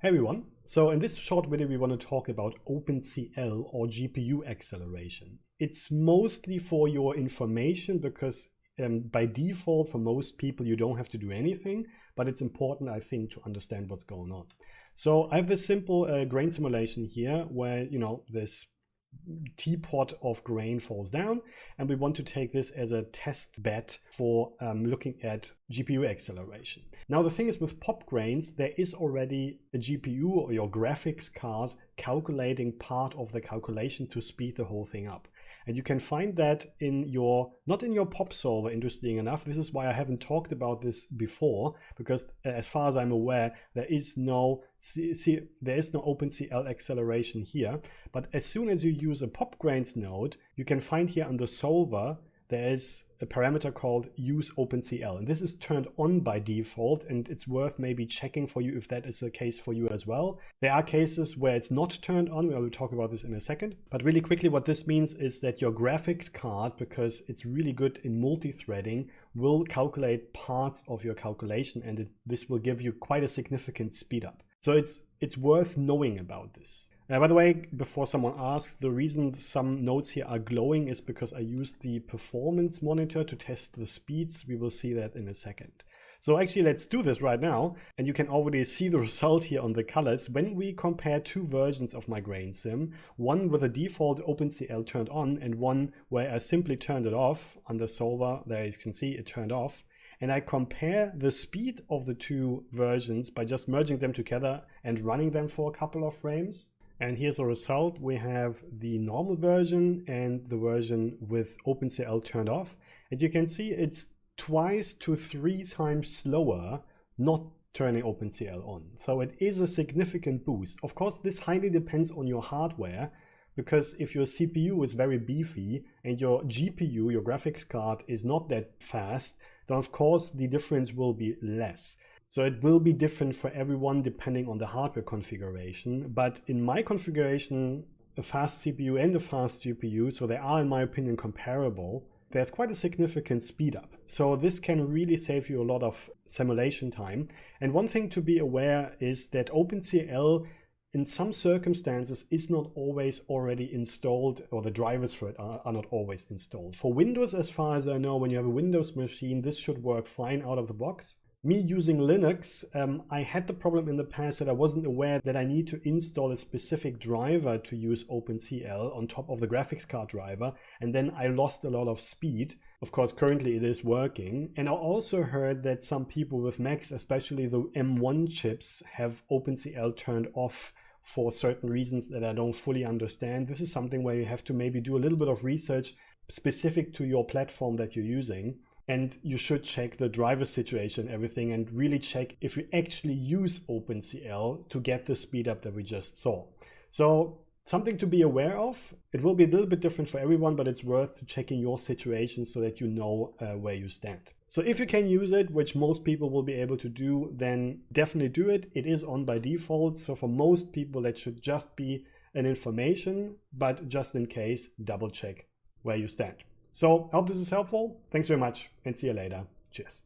Hey everyone, so in this short video we want to talk about Opencl or GPU acceleration. It's mostly for your information because by default for most people you don't have to do anything, but it's important I think to understand what's going on. So I have this simple grain simulation here where this teapot of grain falls down, and we want to take this as a test bed for looking at GPU acceleration. Now the thing is, with pop grains there is already a GPU or your graphics card calculating part of the calculation to speed the whole thing up, and you can find that in your not in your pop solver. Interesting enough, this is why I haven't talked about this before, because as far as I'm aware there is no Opencl acceleration here. But as soon as you use a pop grains node, you can find here under solver there is a parameter called use Opencl, and this is turned on by default, and it's worth maybe checking for you if that is the case for you as well. There are cases where it's not turned on. We will talk about this in a second, but really quickly what this means is that your graphics card, because it's really good in multi-threading, will calculate parts of your calculation, and this will give you quite a significant speed up. So it's worth knowing about this. By the way, before someone asks, the reason some nodes here are glowing is because I used the performance monitor to test the speeds. We will see that in a second. So actually let's do this right now, and you can already see the result here on the colors. When we compare two versions of my grain sim, one with a default Opencl turned on and one where I simply turned it off under solver, there you can see it turned off, and I compare the speed of the two versions by just merging them together and running them for a couple of frames. And here's the result. We have the normal version and the version with Opencl turned off. And you can see it's 2 to 3 times slower not turning Opencl on. So it is a significant boost. Of course, this highly depends on your hardware, because if your CPU is very beefy and your GPU, your graphics card, is not that fast, then of course the difference will be less. So it will be different for everyone depending on the hardware configuration. But in my configuration, a fast CPU and a fast GPU, so they are in my opinion comparable, there's quite a significant speed up. So this can really save you a lot of simulation time. And one thing to be aware is that Opencl in some circumstances is not always already installed, or the drivers for it are not always installed. For Windows, as far as I know, when you have a Windows machine, this should work fine out of the box. Me using Linux, I had the problem in the past that I wasn't aware that I need to install a specific driver to use Opencl on top of the graphics card driver, and then I lost a lot of speed. Of course, currently it is working. And I also heard that some people with Macs, especially the M1 chips, have Opencl turned off for certain reasons that I don't fully understand. This is something where you have to maybe do a little bit of research specific to your platform that you're using. And you should check the driver situation, everything, and really check if you actually use Opencl to get the speed up that we just saw. So something to be aware of. It will be a little bit different for everyone, but it's worth checking your situation so that you know where you stand. So if you can use it, which most people will be able to do, then definitely do it. It is on by default. So for most people, that should just be an information, but just in case, double check where you stand. So I hope this is helpful. Thanks very much and see you later. Cheers.